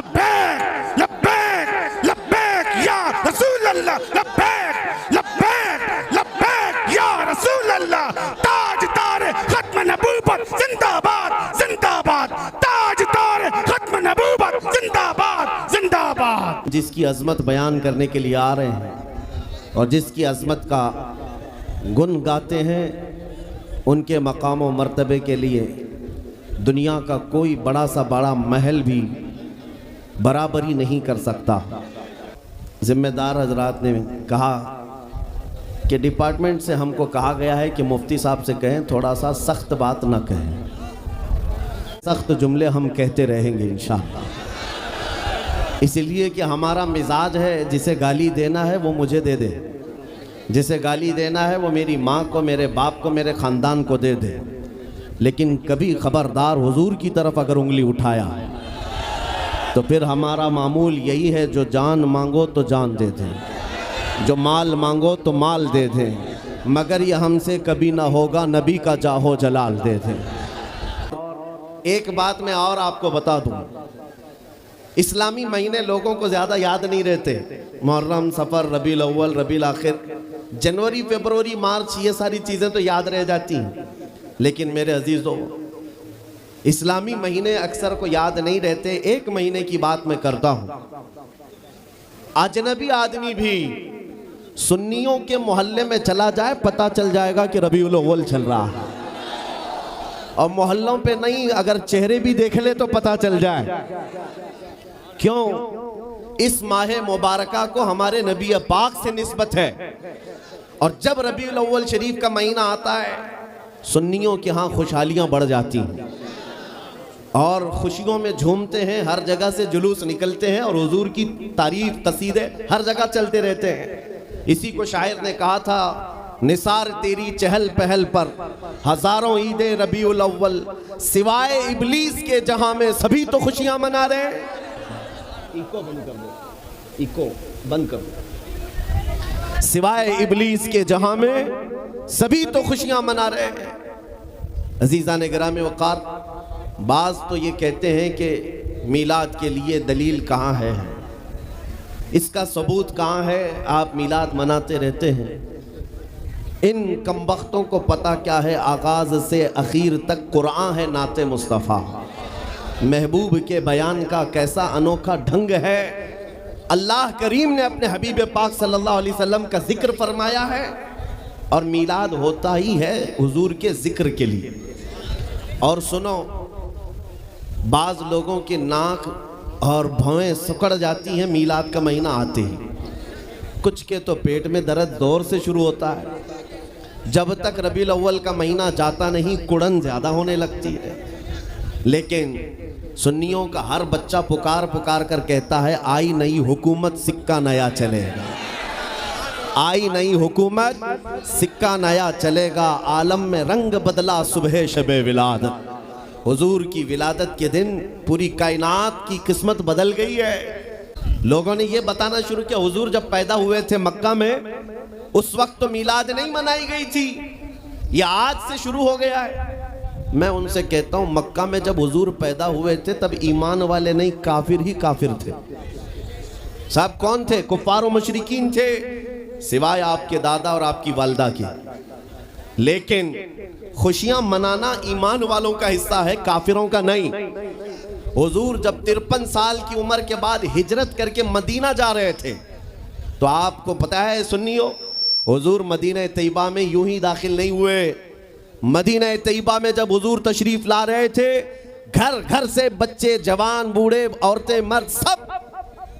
लब्बैक लब्बैक लब्बैक या रसूल अल्लाह, लब्बैक लब्बैक लब्बैक या रसूल अल्लाह। ताजदार खत्म नबूवत जिंदाबाद जिंदाबाद, ताजदार खत्म नबूवत जिंदाबाद जिंदाबाद। जिसकी अजमत बयान करने के लिए आ रहे हैं और जिसकी अजमत का गुन गाते हैं, उनके मकाम व मर्तबे के लिए दुनिया का कोई बड़ा सा बड़ा महल भी बराबरी नहीं कर सकता। ज़िम्मेदार हजरात ने कहा कि डिपार्टमेंट से हमको कहा गया है कि मुफ्ती साहब से कहें थोड़ा सा सख्त बात ना कहें, सख्त जुमले हम कहते रहेंगे इंशाअल्लाह। इसलिए कि हमारा मिजाज है, जिसे गाली देना है वो मुझे दे दे, जिसे गाली देना है वो मेरी माँ को, मेरे बाप को, मेरे ख़ानदान को दे दे, लेकिन कभी ख़बरदार हुजूर की तरफ अगर उंगली उठाया तो फिर हमारा मामूल यही है, जो जान मांगो तो जान दे दें, जो माल मांगो तो माल दे दें, मगर ये हमसे कभी ना होगा, नबी का जाहो जलाल दे दें। एक बात मैं और आपको बता दूं, इस्लामी महीने लोगों को ज़्यादा याद नहीं रहते। मुहर्रम, सफ़र, रबीउल अव्वल, रबीउल आखिर, जनवरी, फरवरी, मार्च, ये सारी चीज़ें तो याद रह जाती हैं। लेकिन मेरे अजीज़ों, इस्लामी महीने अक्सर को याद नहीं रहते। एक महीने की बात मैं करता हूँ। अजनबी आदमी भी सुन्नियों के मोहल्ले में चला जाए, पता चल जाएगा कि रबीउल अव्वल चल रहा है। और मोहल्लों पे नहीं, अगर चेहरे भी देख ले तो पता चल जाए। क्यों? इस माह मुबारका को हमारे नबी पाक से निस्बत है। और जब रबीउल अव्वल शरीफ का महीना आता है, सुन्नियों के यहाँ खुशहालियाँ बढ़ जाती हैं और खुशियों में झूमते हैं, हर जगह से जुलूस निकलते हैं और हुजूर की तारीफ कसीदे हर जगह चलते रहते हैं। इसी को शायर ने कहा था, निसार तेरी चहल पहल पर हजारों ईदे रबीउल अव्वल, सिवाय इबलीस के जहां में सभी तो खुशियां मना रहे हैं। इको बंद कर दो, इको बंद कर दो। सिवाय इबलीस के जहां में सभी तो खुशियां मना रहे हैं। अजीज़ान गिरामी वक़ार, बाज़ तो ये कहते हैं कि मीलाद के लिए दलील कहाँ है, इसका सबूत कहाँ है, आप मीलाद मनाते रहते हैं। इन कमबख्तों को पता क्या है, आगाज़ से आखिर तक कुरान है नाते मुस्तफ़ा। महबूब के बयान का कैसा अनोखा ढंग है। अल्लाह करीम ने अपने हबीब पाक सल्लल्लाहु अलैहि वसल्लम का जिक्र फरमाया है और मीलाद होता ही है हुजूर के जिक्र के लिए। और सुनो, बाज़ लोगों के नाक और भौएं सिकुड़ जाती हैं मीलाद का महीना आते ही। कुछ के तो पेट में दर्द जोर से शुरू होता है। जब तक रबीउल अव्वल का महीना जाता नहीं, कुड़न ज़्यादा होने लगती है। लेकिन सुन्नियों का हर बच्चा पुकार पुकार कर कहता है, आई नई हुकूमत सिक्का नया चलेगा, आई नई हुकूमत सिक्का नया चलेगा। आलम में रंग बदला सुबह शबे विलादत, हुजूर की विलादत के दिन पूरी कायनात की किस्मत बदल गई है। लोगों ने ये बताना शुरू किया, हुजूर जब पैदा हुए थे मक्का में, उस वक्त तो मीलाद नहीं मनाई गई थी, ये आज से शुरू हो गया है। मैं उनसे कहता हूँ, मक्का में जब हुजूर पैदा हुए थे तब ईमान वाले नहीं, काफिर ही काफिर थे। साहब कौन थे? कुफ्फार और मुशरिकीन थे, सिवाय आपके दादा और आपकी वालदा की। लेकिन खुशियां मनाना ईमान वालों का हिस्सा है, काफिरों का नहीं। हुजूर जब 53 साल की उम्र के बाद हिजरत करके मदीना जा रहे थे, तो आपको पता है सुन्नियों, हुजूर मदीना तैयबा में यूं ही दाखिल नहीं हुए। मदीना तैयबा में जब हुजूर तशरीफ ला रहे थे, घर घर से बच्चे, जवान, बूढ़े, औरतें, मर्द सब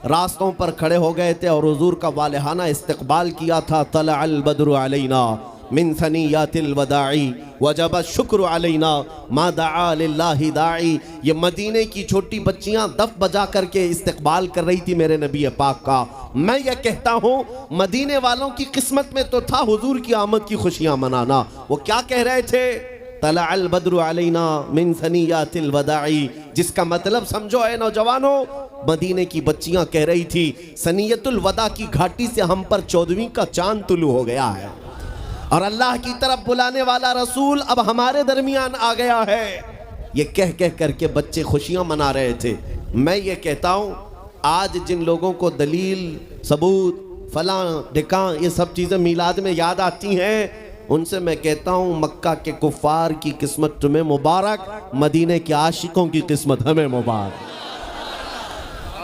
रास्तों पर खड़े हो गए थे और हुजूर का वालिहाना इस्तकबाल किया था। तलअल बद्रु अलैना मिन सनियातिल वदाई वजब शुक्र अलैना मा दआ लिल्लाहि दाई। ये मदीने की छोटी बच्चियां दफ बजा करके इस्तकबाल कर रही थी मेरे नबी पाक का। मैं ये कहता हूँ, मदीने वालों की किस्मत में तो था हुजूर की आमद की खुशियां मनाना। वो क्या कह रहे थे? तलअल बद्रु अलैना मिन सनियातिल वदाई, जिसका मतलब समझो है नौजवानों, मदीने की बच्चियां कह रही थी सनियतुल वदा की घाटी से हम पर 14वीं का चांद तुलू हो गया है और अल्लाह की तरफ बुलाने वाला रसूल अब हमारे दरमियान आ गया है। ये कह कह करके बच्चे खुशियां मना रहे थे। मैं ये कहता हूँ, आज जिन लोगों को दलील सबूत फलां ढिकां ये सब चीज़ें मीलाद में याद आती हैं, उनसे मैं कहता हूँ मक्का के कुफार की किस्मत तुम्हें मुबारक, मदीने के आशिकों की किस्मत हमें मुबारक।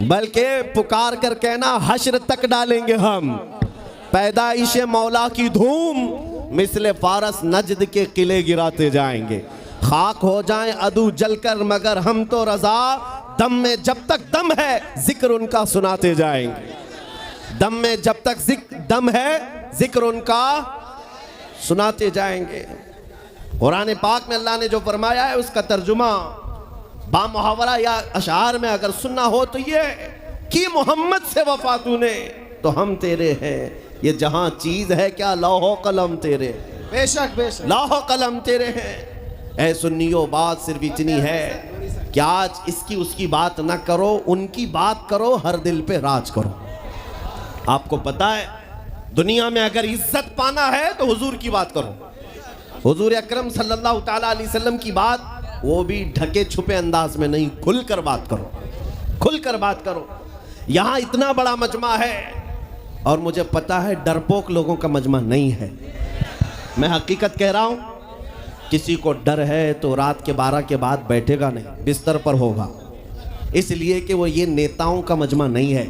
बल्कि पुकार कर कहना हश्र तक डालेंगे हम, पैदाइश मौला की धूम मिसले फारस नजद के किले गिराते जाएंगे। खाक हो जाएं अदू जलकर मगर हम तो रजा, दम में जब तक दम है जिक्र उनका सुनाते जाएंगे। दम में जब तक दम है जिक्र उनका सुनाते जाएंगे। कुरान पाक में अल्लाह ने जो फरमाया है उसका तर्जुमा बामुहावरा या अशार में अगर सुनना हो तो ये कि मोहम्मद से वफा तूने तो हम तेरे हैं, ये जहां चीज है क्या लौहो कलम तेरे, बेशक बेशक लौहो कलम तेरे हैं। ऐ सुन्नियों बात सिर्फ इतनी है कि आज इसकी उसकी बात ना करो, उनकी बात करो, हर दिल पे राज करो। आपको पता है दुनिया में अगर इज्जत पाना है तो हुजूर की बात करो। हुजूर अकरम सल्लल्लाहु ताला अलैहि वसल्लम की बात वो भी ढके छुपे अंदाज में नहीं, खुलकर बात करो, खुलकर बात करो। यहाँ इतना बड़ा मजमा है और मुझे पता है डरपोक लोगों का मजमा नहीं है, मैं हकीकत कह रहा हूँ। किसी को डर है तो रात के 12 के बाद बैठेगा नहीं, बिस्तर पर होगा, इसलिए कि वो ये नेताओं का मजमा नहीं है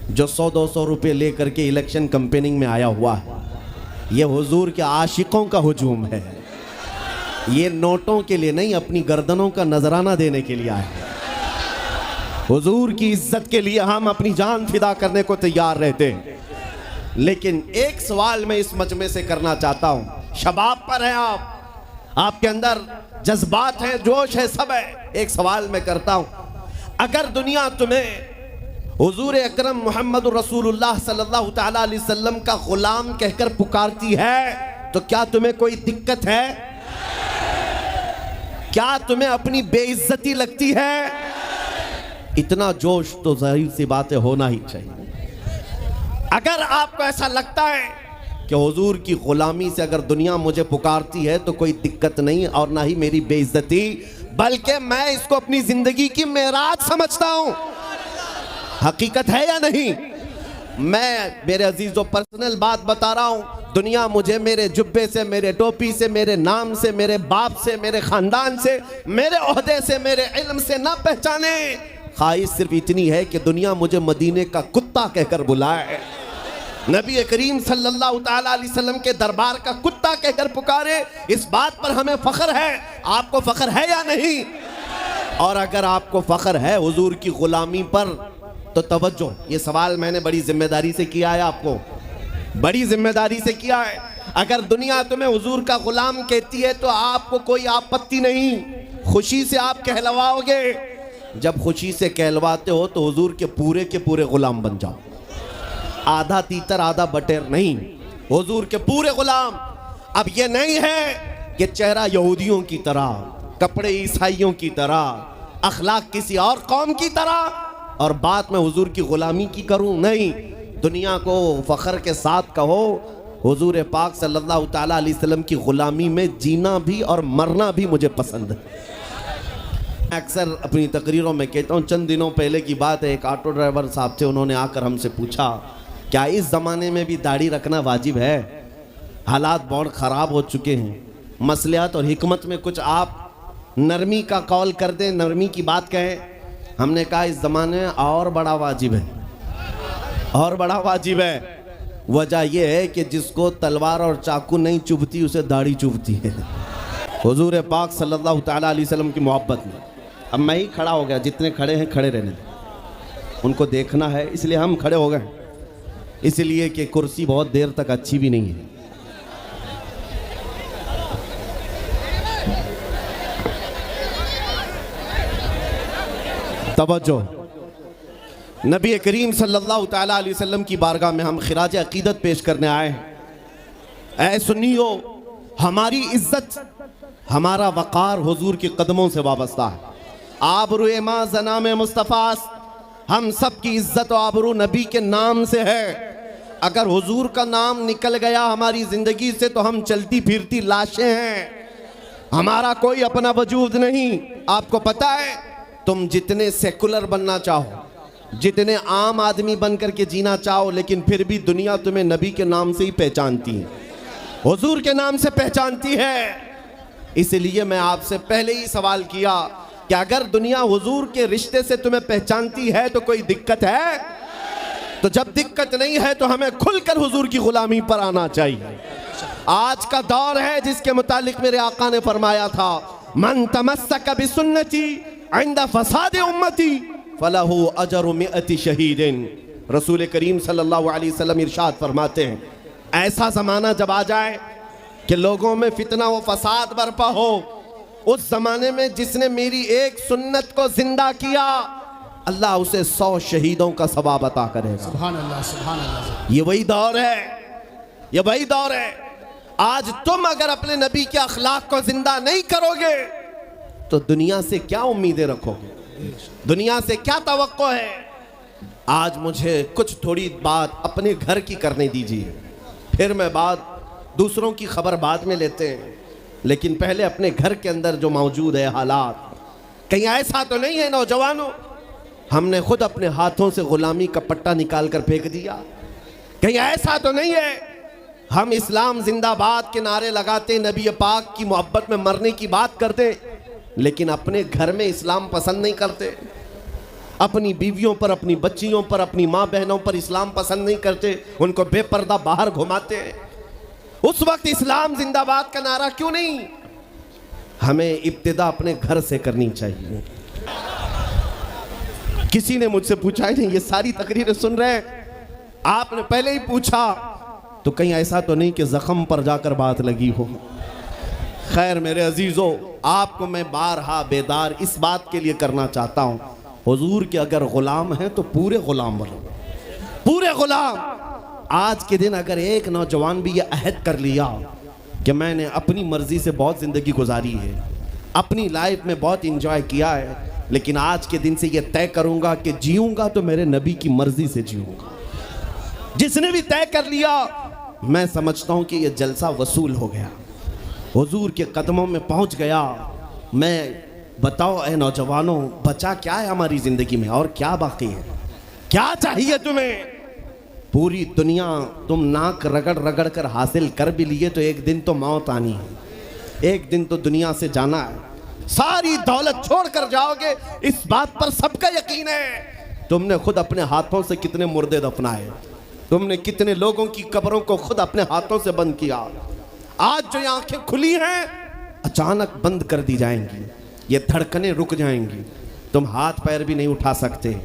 जो 100-200 रुपये लेकर के इलेक्शन कैंपेनिंग में आया हुआ है। ये हुजूर के आशिकों का हुजूम है, ये नोटों के लिए नहीं, अपनी गर्दनों का नजराना देने के लिए आए। हुजूर की इज्जत के लिए हम अपनी जान फिदा करने को तैयार रहते हैं। लेकिन एक सवाल मैं इस मजमे से करना चाहता हूं, शबाब पर हैं आप, आपके अंदर जज्बात हैं, जोश है, सब है। एक सवाल मैं करता हूं, अगर दुनिया तुम्हें हुजूर अकरम मोहम्मद रसूलुल्लाह सल्लल्लाहु ताला अलैहि वसल्लम का गुलाम कहकर पुकारती है तो क्या तुम्हें कोई दिक्कत है? क्या तुम्हें अपनी बेइज्जती लगती है? इतना जोश तो जाहिर सी बात है होना ही चाहिए। अगर आपको ऐसा लगता है कि हुजूर की गुलामी से अगर दुनिया मुझे पुकारती है तो कोई दिक्कत नहीं और ना ही मेरी बेइज्जती, बल्कि मैं इसको अपनी जिंदगी की मेराज समझता हूं। हकीकत है या नहीं? मैं मेरे अजीजों पर्सनल बात बता रहा हूं। दुनिया मुझे मेरे जुब्बे से, मेरे टोपी से, मेरे नाम से, मेरे बाप से, मेरे खानदान से, मेरे ओहदे से, मेरे इल्म से ना पहचाने, ख्वाहिश सिर्फ इतनी है कि दुनिया मुझे मदीने का कुत्ता कहकर बुलाए, नबी करीम सल्लल्लाहु ताला अलैहि वसल्लम के दरबार का कुत्ता कहकर पुकारे। इस बात पर हमें फख्र है। आपको फख्र है या नहीं? और अगर आपको फख्र है हुजूर की गुलामी पर तो तवज्जो, ये सवाल मैंने बड़ी जिम्मेदारी से किया है, आपको बड़ी जिम्मेदारी से किया है। अगर दुनिया तुम्हें हुजूर का गुलाम कहती है तो आपको कोई आपत्ति नहीं, खुशी से आप कहलवाओगे। जब खुशी से कहलवाते हो तो हुजूर के पूरे गुलाम बन जाओ, आधा तीतर आधा बटेर नहीं, हुजूर के पूरे गुलाम। अब ये नहीं है कि चेहरा यहूदियों की तरह, कपड़े ईसाइयों की तरह, अखलाक किसी और कौम की तरह और बात में हुजूर की गुलामी की करूं, नहीं। दुनिया को फख्र के साथ कहो हुजूर पाक सल्लल्लाहु ताला अलैहि वसल्लम की गुलामी में जीना भी और मरना भी मुझे पसंद है। अक्सर अपनी तकरीरों में कहता हूँ, चंद दिनों पहले की बात है, एक ऑटो ड्राइवर साहब थे, उन्होंने आकर हमसे पूछा क्या इस ज़माने में भी दाढ़ी रखना वाजिब है? हालात बहुत ख़राब हो चुके हैं, मसलियात और हिकमत में कुछ आप नरमी का कौल कर दें, नरमी की बात कहें। हमने कहा इस ज़माने में और बड़ा वाजिब है, और बड़ा वाजिब है। वजह यह है कि जिसको तलवार और चाकू नहीं चुभती उसे दाढ़ी चुभती है। हुजूर पाक सल्लल्लाहु ताला अलैहि वसल्लम की मोहब्बत में अब मैं ही खड़ा हो गया, जितने खड़े हैं खड़े रहने, उनको देखना है इसलिए हम खड़े हो गए, इसलिए कि कुर्सी बहुत देर तक अच्छी भी नहीं है। तवज्जो, नबी करीम सल्लल्लाहु ताला अलैहि वसल्लम की बारगाह में हम खिराज अकीदत पेश करने आए हैं। ऐ सुन्नियो, हमारी इज्जत, हमारा वक़ार हुजूर के कदमों से वाबस्ता है। आबरू मा ज़नाम मुस्तफ़ास, हम सब की इज्जत और आबरू नबी के नाम से है। अगर हुजूर का नाम निकल गया हमारी ज़िंदगी से तो हम चलती फिरती लाशें हैं, हमारा कोई अपना वजूद नहीं। आपको पता है तुम जितने सेकुलर बनना चाहो, जितने आम आदमी बन करके जीना चाहो, लेकिन फिर भी दुनिया तुम्हें नबी के नाम से ही पहचानती है, हुजूर के नाम से पहचानती है। इसलिए मैं आपसे पहले ही सवाल किया कि अगर दुनिया हुजूर के रिश्ते से तुम्हें पहचानती है तो कोई दिक्कत है? तो जब दिक्कत नहीं है तो हमें खुलकर हुजूर की गुलामी पर आना चाहिए। आज का दौर है जिसके मुतालिक मेरे आका ने फरमाया था, मन तमस्सक बिसुन्नती इंद फसाद उम्मती फलहु अजरु मिअति शहीदिन। रसूल करीम सल्लल्लाहु अलैहि वसल्लम इरशाद फरमाते हैं, ऐसा ज़माना जब आ जाए कि लोगों में फितना व फसाद बरपा हो, उस ज़माने में जिसने मेरी एक सुन्नत को जिंदा किया, अल्लाह उसे 100 शहीदों का सवाब अता करेगा। सुभान अल्लाह, सुभान अल्लाह। ये वही दौर है, ये वही दौर है। आज तुम अगर अपने नबी के अखलाक को जिंदा नहीं करोगे तो दुनिया से क्या उम्मीदें रखोगे, दुनिया से क्या तवक्को है। आज मुझे कुछ थोड़ी बात अपने घर की करने दीजिए, फिर मैं बात दूसरों की खबर बाद में लेते हैं, लेकिन पहले अपने घर के अंदर जो मौजूद है हालात, कहीं ऐसा तो नहीं है नौजवानों हमने खुद अपने हाथों से गुलामी का पट्टा निकाल कर फेंक दिया? कहीं ऐसा तो नहीं है हम इस्लाम जिंदाबाद के नारे लगाते, नबी पाक की मोहब्बत में मरने की बात करते, लेकिन अपने घर में इस्लाम पसंद नहीं करते, अपनी बीवियों पर, अपनी बच्चियों पर, अपनी माँ बहनों पर इस्लाम पसंद नहीं करते, उनको बेपर्दा बाहर घुमाते हैं। उस वक्त इस्लाम जिंदाबाद का नारा क्यों नहीं? हमें इब्तिदा अपने घर से करनी चाहिए। किसी ने मुझसे पूछा है, नहीं ये सारी तकरीरें सुन रहे हैं, आपने पहले ही पूछा, तो कहीं ऐसा तो नहीं कि जख्म पर जाकर बात लगी हो। खैर मेरे अजीजों, आपको मैं बारहा बेदार इस बात के लिए करना चाहता हूं, हुजूर के अगर गुलाम हैं तो पूरे गुलाम बनो, पूरे गुलाम। आज के दिन अगर एक नौजवान भी ये अहद कर लिया कि मैंने अपनी मर्जी से बहुत ज़िंदगी गुजारी है, अपनी लाइफ में बहुत इंजॉय किया है, लेकिन आज के दिन से ये तय करूंगा कि जीऊंगा तो मेरे नबी की मर्जी से जीऊंगा, जिसने भी तय कर लिया, मैं समझता हूं कि ये जलसा वसूल हो गया, हुजूर के कदमों में पहुंच गया। मैं बताओ ए नौजवानों, बचा क्या है हमारी ज़िंदगी में और क्या बाकी है? क्या चाहिए तुम्हें? पूरी दुनिया तुम नाक रगड़ रगड़ कर हासिल कर भी लिए तो एक दिन तो मौत आनी है, एक दिन तो दुनिया से जाना है, सारी दौलत छोड़ कर जाओगे, इस बात पर सबका यकीन है। तुमने खुद अपने हाथों से कितने मुर्दे दफनाए, तुमने कितने लोगों की कब्रों को खुद अपने हाथों से बंद किया। आज जो ये आंखें खुली हैं अचानक बंद कर दी जाएंगी, ये धड़कनें रुक जाएंगी, तुम हाथ पैर भी नहीं उठा सकते,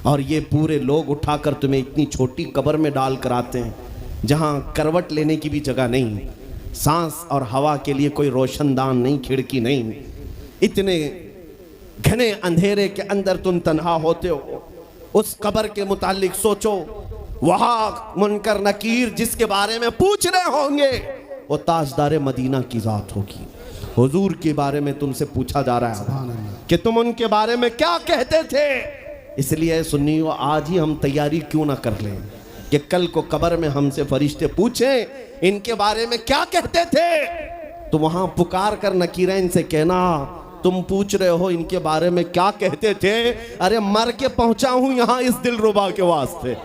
और ये पूरे लोग उठाकर तुम्हें इतनी छोटी कब्र में डाल कर आते हैं जहां करवट लेने की भी जगह नहीं, सांस और हवा के लिए कोई रोशनदान नहीं, खिड़की नहीं, इतने घने अंधेरे के अंदर तुम तन्हा होते हो। उस कब्र के मुतालिक सोचो, वहाँ मुनकर नकीर जिसके बारे में पूछ रहे होंगे वो ताजदार मदीना की जात होगी। हुजूर के बारे में तुमसे पूछा जा रहा है कि तुम उनके बारे में क्या कहते थे। इसलिए सुन्नियों, आज ही हम तैयारी क्यों ना कर लें कि कल को कब्र में हमसे फरिश्ते पूछें इनके बारे में क्या कहते थे, तो वहाँ पुकार कर नकीरैन से कहना, तुम पूछ रहे हो इनके बारे में क्या कहते थे, अरे मर के पहुंचा हूं यहाँ इस दिलरुबा के वास्ते।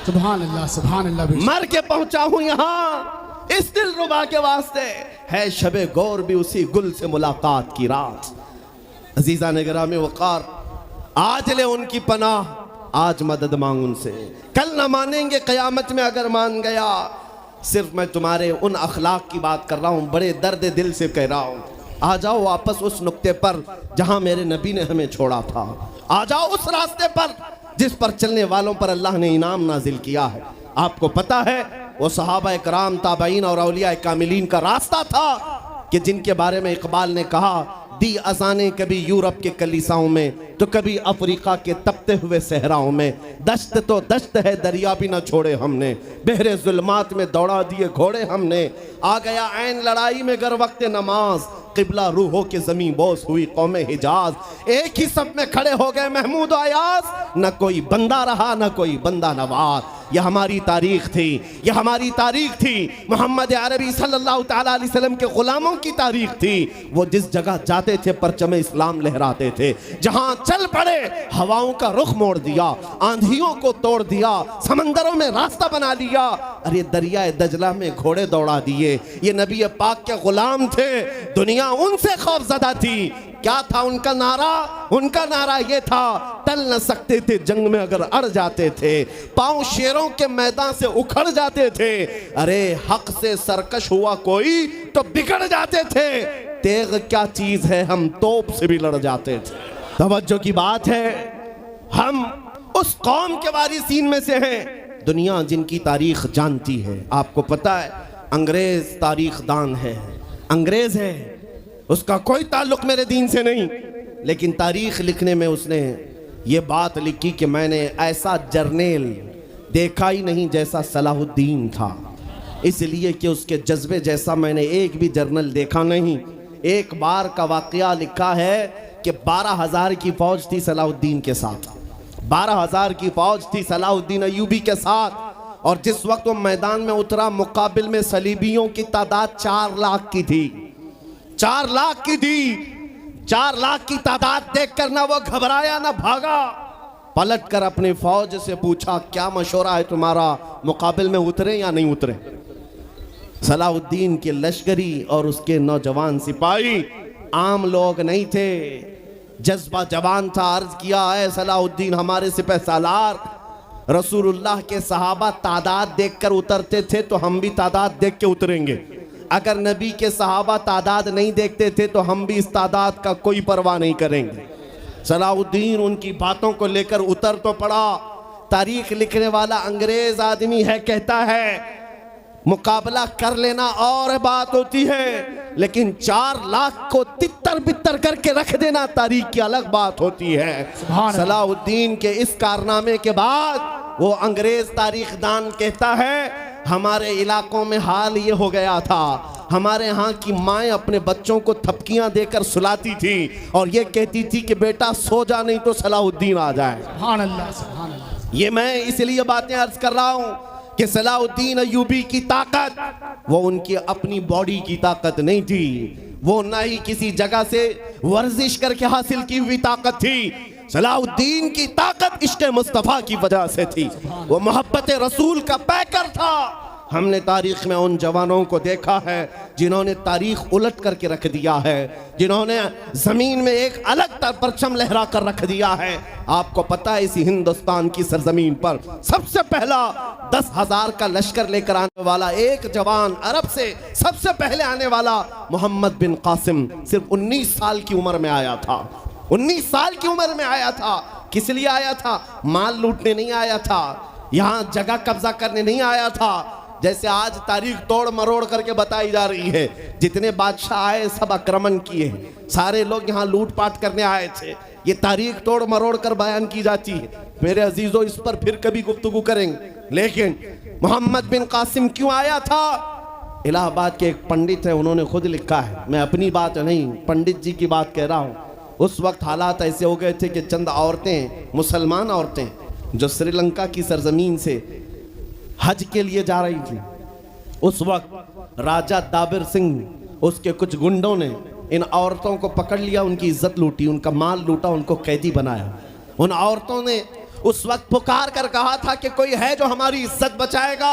सुभान अल्लाह, सुभान अल्लाह। मर के पहुंचा हूं यहाँ इस दिलरुबा के वास्ते, है शबे गौर भी उसी गुल से मुलाकात की रात। अजीजा ने गिरामी वक़ार, आज ले उनकी पनाह, आज मदद मांग उनसे, कल ना मानेंगे क़यामत में अगर मान गया। सिर्फ मैं तुम्हारे उन अखलाक की बात कर रहा हूँ, बड़े दर्द दिल से कह रहा हूँ। आ जाओ वापस उस नुक्ते पर जहाँ मेरे नबी ने हमें छोड़ा था, आ जाओ उस रास्ते पर जिस पर चलने वालों पर अल्लाह ने इनाम नाजिल किया है। आपको पता है वो सहाबा इकराम, ताबईन और औलिया कामिलीन का रास्ता था कि जिनके बारे में इकबाल ने कहा, दी अजाने कभी यूरोप के कलीसाओं में तो कभी अफ्रीका के तपते हुए सहराओं में, दश्त तो दश्त है दरिया भी न छोड़े हमने, बहरे जुल्मात में दौड़ा दिए घोड़े हमने, आ गया ऐन लड़ाई में गर वक्त नमाज, किबला रूहों के जमीन बोस हुई कौमे हिजाज। एक ही सब में खड़े हो गए महमूद अयाज, न कोई बंदा रहा न कोई बंदा नवाज। यह हमारी तारीख थी, यह हमारी तारीख थी, मोहम्मद अरबी सल्लल्लाहु तआला अलैहि वसल्लम के गुलामों की तारीख थी। वो जिस जगह जाते थे परचम इस्लाम लहराते थे, जहाँ चल पड़े, हवाओं का रुख मोड़ दिया, आंधियों को तोड़ दिया, समंदरों में रास्ता बना लिया। अरे दरिया दजला में घोड़े दौड़ा दिए। ये नबी पाक के गुलाम थे, दुनिया उनसे खौफजदा थी। क्या था उनका नारा? उनका नारा ये था, टल न सकते थे जंग में अगर अड़ जाते थे, पांव शेरों के मैदान से उखड़ जाते थे। अरे हक से सरकश हुआ कोई तो बिगड़ जाते थे, तेग क्या चीज है हम तोप से भी लड़ जाते थे। तवज्जो की बात है, हम उस कौम के वारिसीन में से हैं, दुनिया जिनकी तारीख जानती है। आपको पता है अंग्रेज तारीख दान है, अंग्रेज है, उसका कोई ताल्लुक मेरे दीन से नहीं, लेकिन तारीख लिखने में उसने ये बात लिखी कि मैंने ऐसा जर्नेल देखा ही नहीं जैसा सलाहुद्दीन था, इसलिए कि उसके जज्बे जैसा मैंने एक भी जर्नल देखा नहीं। एक बार का वाकया लिखा है कि 12,000 की फौज थी सलाहुद्दीन के साथ, 12,000 की फौज थी सलाहुद्दीन अय्यूबी के साथ, और जिस वक्त वो मैदान में उतरा मुकाबिल में सलीबियों की तादाद 4 लाख की थी, 4 लाख की थी। 4 लाख की तादाद देखकर ना वो घबराया ना भागा, पलट कर अपनी फौज से पूछा क्या मशवरा है तुम्हारा, मुकाबिल में उतरे या नहीं उतरे। सलाहुद्दीन के लश्करी और उसके नौजवान सिपाही आम लोग नहीं थे, जज्बा जवान था। अर्ज किया है सलाहुद्दीन हमारे सिपह सालार, रसूलुल्लाह के सहाबा तादाद देखकर उतरते थे तो हम भी तादाद देख के उतरेंगे। अगर नबी के सहाबा तादाद नहीं देखते थे तो हम भी इस तादाद का कोई परवाह नहीं करेंगे। सलाहुद्दीन उनकी बातों को लेकर उतर तो पड़ा। तारीख लिखने वाला अंग्रेज आदमी है, कहता है मुकाबला कर लेना और बात होती है, लेकिन 4 लाख को तितर बितर करके रख देना तारीख की अलग बात होती है। सलाहुद्दीन के इस कारनामे के बाद वो अंग्रेज तारीखदान कहता है हमारे इलाकों में हाल ये हो गया था, हमारे यहाँ की माएँ अपने बच्चों को थपकियां देकर सुलाती थी और ये कहती थी कि बेटा सो जा नहीं तो सलाहुद्दीन आ जाए। सुभान अल्लाह, सुभान अल्लाह। ये मैं इसलिए बातें अर्ज कर रहा हूँ कि सलाहुद्दीन अय्यूबी की ताकत वो उनकी अपनी बॉडी की ताकत नहीं थी, वो ना ही किसी जगह से वर्जिश करके हासिल की हुई ताकत थी। सलाहुद्दीन की ताकत इश्क़ मुस्तफ़ा की वजह से थी, वो मोहब्बत रसूल का पैकर था। हमने तारीख में उन जवानों को देखा है जिन्होंने तारीख उलट करके रख दिया है, जिन्होंने ज़मीन में एक अलग परचम लहरा कर रख दिया है। आपको पता है इसी हिंदुस्तान की सरजमीन पर सबसे पहला 10,000 का लश्कर लेकर आने वाला एक जवान, अरब से सबसे पहले आने वाला मोहम्मद बिन कासिम सिर्फ 19 साल की उम्र में आया था। 19 साल की उम्र में आया था। किस लिए आया था? माल लूटने नहीं आया था, यहाँ जगह कब्जा करने नहीं आया था। जैसे आज तारीख तोड़ मरोड़ करके बताई जा रही है, जितने बादशाह आए सब आक्रमण किए, सारे लोग यहाँ लूटपाट करने आए थे, ये तारीख तोड़ मरोड़ कर बयान की जाती है। मेरे अजीजों इस पर फिर कभी गुफ्तगू करेंगे, लेकिन मोहम्मद बिन कासिम क्यों आया था? इलाहाबाद के एक पंडित है, उन्होंने खुद लिखा है, मैं अपनी बात नहीं पंडित जी की बात कह रहा हूँ। उस वक्त हालात ऐसे हो गए थे कि चंद औरतें, मुसलमान औरतें जो श्रीलंका की सरजमीन से हज के लिए जा रही थी, उस वक्त राजा दाबिर सिंह उसके कुछ गुंडों ने इन औरतों को पकड़ लिया, उनकी इज्जत लूटी, उनका माल लूटा, उनको कैदी बनाया। उन औरतों ने उस वक्त पुकार कर कहा था कि कोई है जो हमारी इज्जत बचाएगा।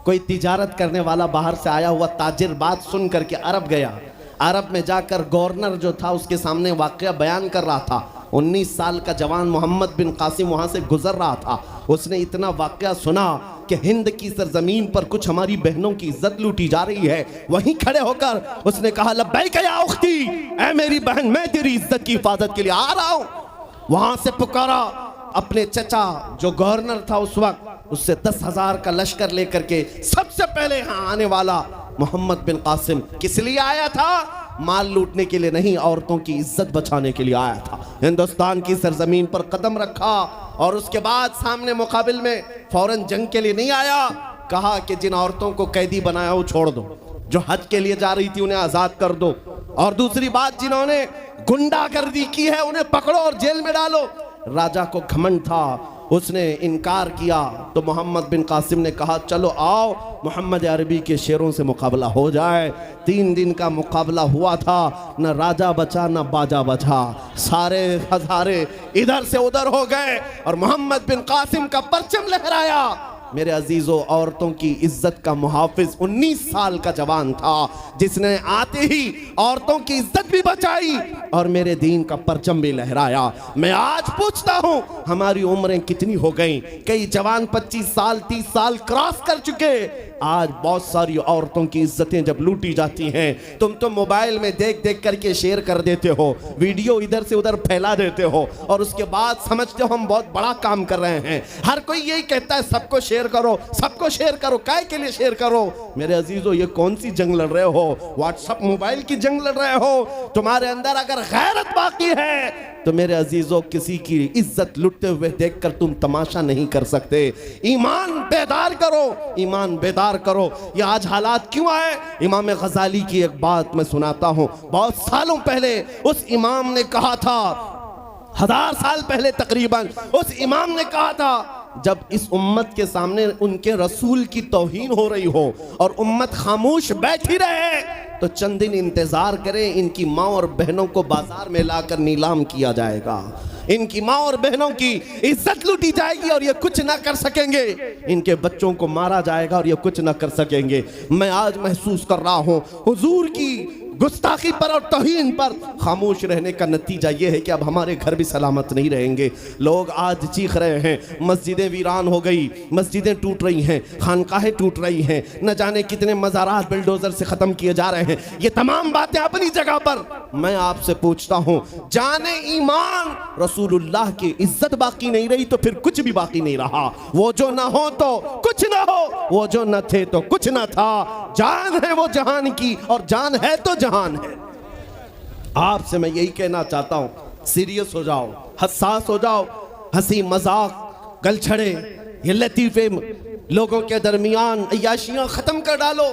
कोई तिजारत करने वाला बाहर से आया हुआ ताजिर बात सुन करके अरब गया। अरब में जाकर गवर्नर जो था उसके सामने वाकया बयान कर रहा था। 19 साल का जवान मोहम्मद बिन कासिम वहाँ से गुजर रहा था। उसने इतना वाकया सुना कि हिंद की सरजमीन पर कुछ हमारी बहनों की इज्जत लूटी जा रही है। वहीं खड़े होकर उसने कहा लब्बैक या उख्ती, ऐ मेरी बहन मैं तेरी इज्जत की हिफाजत के लिए आ रहा हूँ। वहाँ से पुकारा अपने चचा जो गवर्नर था उस वक्त, उससे 10,000 का लश्कर लेकर के सबसे पहले यहाँ आने वाला मोहम्मद बिन कासिम किस लिए आया था? माल लूटने के लिए नहीं, औरतों की इज्जत बचाने के लिए आया था। हिंदुस्तान की सरजमीन पर कदम रखा और उसके बाद सामने मुकाबिल में फौरन जंग के लिए नहीं आया। कहा कि जिन औरतों को कैदी बनाया वो छोड़ दो, जो हज के लिए जा रही थी उन्हें आज़ाद कर दो, और दूसरी बात जिन्होंने गुंडागर्दी की है उन्हें पकड़ो और जेल में डालो। राजा को घमंड था, उसने इनकार किया तो मोहम्मद बिन कासिम ने कहा चलो आओ मोहम्मद अरबी के शेरों से मुकाबला हो जाए। 3 दिन का मुकाबला हुआ था, न राजा बचा न बाजा बचा, सारे हजारे इधर से उधर हो गए और मोहम्मद बिन कासिम का परचम लहराया। मेरे अजीजों, औरतों की इज्जत का मुहाफिज 19 साल का जवान था जिसने आते ही औरतों की इज्जत भी बचाई और मेरे दीन का परचम भी लहराया। मैं आज पूछता हूं हमारी उम्रें कितनी हो गई? कई जवान 25 साल 30 साल क्रॉस कर चुके। आज बहुत सारी औरतों की इज्जतें जब लूटी जाती हैं, तुम तो मोबाइल में देख देख करके शेयर कर देते हो, वीडियो इधर से उधर फैला देते हो और उसके बाद समझते हो हम बहुत बड़ा काम कर रहे हैं। हर कोई यही कहता है सबको शेयर करो, सबको शेयर करो। काय के लिए शेयर करो? मेरे अजीजों, ये कौन सी जंग लड़ रहे हो? व्हाट्सएप मोबाइल की जंग लड़ रहे हो? तुम्हारे अंदर अगर गैरत बाकी है तो मेरे अजीजों, किसी की इज्जत लुटते हुए देखकर तुम तमाशा नहीं कर सकते। ईमान बेदार करो, ईमान बेदार करो। ये आज हालात क्यों आए? इमाम गजाली की एक बात मैं सुनाता हूं। बहुत सालों पहले उस इमाम ने कहा था, 1000 साल पहले तकरीबन, उस इमाम ने कहा था जब इस उम्मत के सामने उनके रसूल की तौहीन हो रही हो और उम्मत खामोश बैठी रहे तो चंद दिन इंतजार करें, इनकी माँ और बहनों को बाजार में लाकर नीलाम किया जाएगा, इनकी माँ और बहनों की इज्जत लूटी जाएगी और ये कुछ ना कर सकेंगे, इनके बच्चों को मारा जाएगा और ये कुछ ना कर सकेंगे। मैं आज महसूस कर रहा हूँ हुजूर की गुस्ताखी पर और तौहीन पर खामोश रहने का नतीजा ये है कि अब हमारे घर भी सलामत नहीं रहेंगे। लोग आज चीख रहे हैं, मस्जिदें वीरान हो गई, मस्जिदें टूट रही हैं, खानकाहें टूट रही हैं, न जाने कितने मज़ारात बिल्डोजर से ख़त्म किए जा रहे हैं। ये तमाम बातें अपनी जगह पर। मैं आपसे पूछता हूँ, जाने ईमान रसूलुल्लाह की इज्जत बाकी नहीं रही तो फिर कुछ भी बाकी नहीं रहा। वो जो ना हो तो कुछ ना हो, वो जो न थे तो कुछ ना था। जान है वो जहान की और जान है तो जहान है। आपसे मैं यही कहना चाहता हूं, सीरियस हो जाओ, हसास हो जाओ। हंसी मजाक गलछड़े ये लतीफे लोगों के दरमियान अय्याशियां खत्म कर डालो।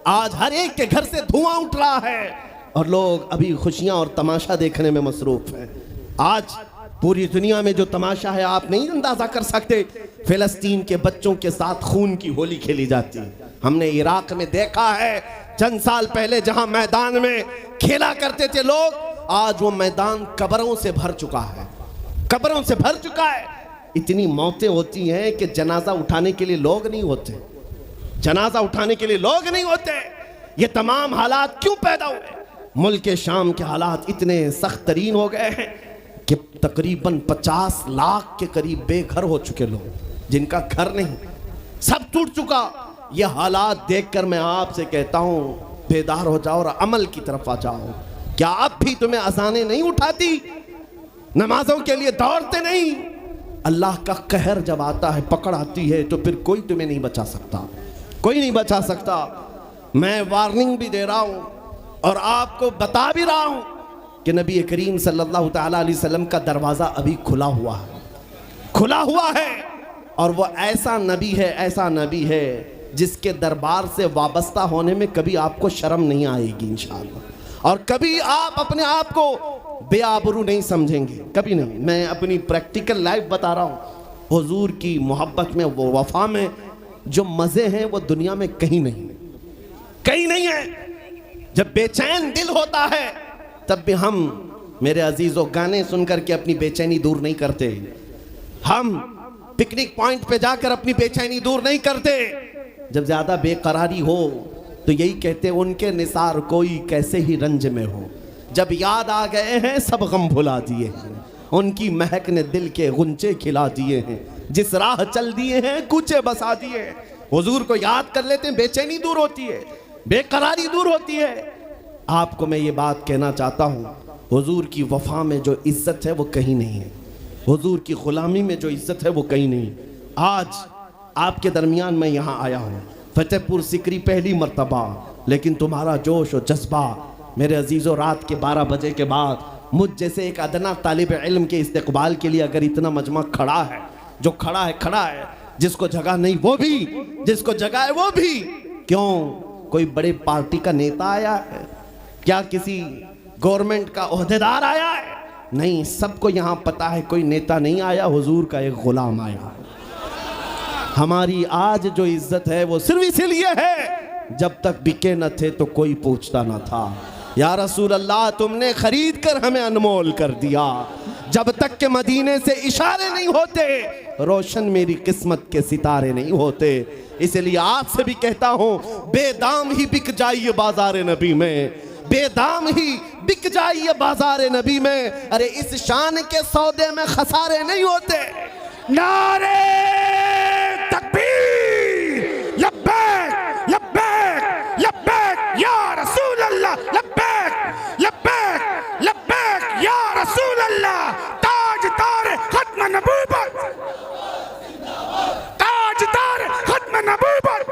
आज हर एक के घर से धुआं उठ रहा है और लोग अभी खुशियां और तमाशा देखने में मसरूफ हैं। आज पूरी दुनिया में जो तमाशा है आप नहीं अंदाजा कर सकते। फिलिस्तीन के बच्चों के साथ खून की होली खेली जाती है। हमने इराक में देखा है चंद साल पहले जहां मैदान में खेला करते थे लोग, आज वो मैदान कब्रों से भर चुका है, कब्रों से भर चुका है। इतनी मौतें होती हैं कि जनाजा उठाने के लिए लोग नहीं होते, जनाजा उठाने के लिए लोग नहीं होते। ये तमाम हालात क्यों पैदा हुए? मुल्क शाम के हालात इतने सख्त तरीन हो गए हैं कि तकरीबन 50 लाख के करीब बेघर हो चुके लोग, जिनका घर नहीं, सब टूट चुका। ये हालात देखकर मैं आपसे कहता हूं, बेदार हो जाओ और अमल की तरफ आ जाओ। क्या अब भी तुम्हें अजानें नहीं उठाती? नमाजों के लिए दौड़ते नहीं? अल्लाह का कहर जब आता है, पकड़ आती है, तो फिर कोई तुम्हें नहीं बचा सकता, कोई नहीं बचा सकता। मैं वार्निंग भी दे रहा हूं और आपको बता भी रहा हूं कि नबी करीम सल्लल्लाहु तआला अलैहि वसल्लम का दरवाज़ा अभी खुला हुआ है, खुला हुआ है। और वो ऐसा नबी है, ऐसा नबी है जिसके दरबार से वाबस्ता होने में कभी आपको शर्म नहीं आएगी इंशाअल्लाह, और कभी आप अपने आप को बेआबरू नहीं समझेंगे, कभी नहीं। मैं अपनी प्रैक्टिकल लाइफ बता रहा हूँ। हुजूर की मोहब्बत में, वो वफा में जो मज़े हैं वो दुनिया में कहीं नहीं, कहीं नहीं है। जब बेचैन दिल होता है तब भी हम, मेरे अजीज़ों, गाने सुनकर के अपनी बेचैनी दूर नहीं करते। हम पिकनिक पॉइंट पे जाकर अपनी बेचैनी दूर नहीं करते। जब ज्यादा बेकरारी हो तो यही कहते, उनके निसार कोई कैसे ही रंज में हो, जब याद आ गए हैं सब गम भुला दिए हैं, उनकी महक ने दिल के गुंचे खिला दिए हैं, जिस राह चल दिए हैं कूचे बसा दिए हैं। हुजूर को याद कर लेते हैं, बेचैनी दूर होती है, बेकरारी दूर होती है। आपको मैं ये बात कहना चाहता हूँ, हुजूर की वफा में जो इज्जत है वो कहीं नहीं है, हुजूर की गुलामी में जो इज्जत है वो कहीं नहीं। आज आपके दरमियान मैं यहाँ आया हूँ, फतेहपुर सिकरी पहली मर्तबा, लेकिन तुम्हारा जोश और जज्बा मेरे अजीज़ों, रात के 12 बजे के बाद मुझ जैसे एक अदना तालिब इल्म के इस्तकबाल के लिए अगर इतना मजमा खड़ा है, जो खड़ा है खड़ा है, जिसको जगह नहीं वो भी, जिसको जगह है वो भी। क्यों? कोई बड़े पार्टी का नेता आया है क्या? किसी गवर्नमेंट का ओहदेदार आया है? नहीं, सबको यहाँ पता है कोई नेता नहीं आया, हुजूर का एक गुलाम आया। हमारी आज जो इज्जत है वो सिर्फ इसीलिए है, जब तक बिके न थे तो कोई पूछता न था। या रसूल अल्लाह, तुमने खरीद कर हमें अनमोल कर दिया। जब तक के मदीने से इशारे नहीं होते, रोशन मेरी किस्मत के सितारे नहीं होते। इसलिए आपसे भी कहता हूँ, बेदाम ही बिक जाइए बाजार नबी में, बेदाम ही बिक जाइए बाजार नबी में। अरे इस शान के सौदे में खसारे नहीं होते। नारे तकबीर, लब्बैक लब्बैक लब्बैक या रसूल अल्लाह, लब्बैक लब्बैक लब्बैक या रसूल अल्लाह। ताजदार खत्म नबूवत, ताजदार खत्म नबूवत।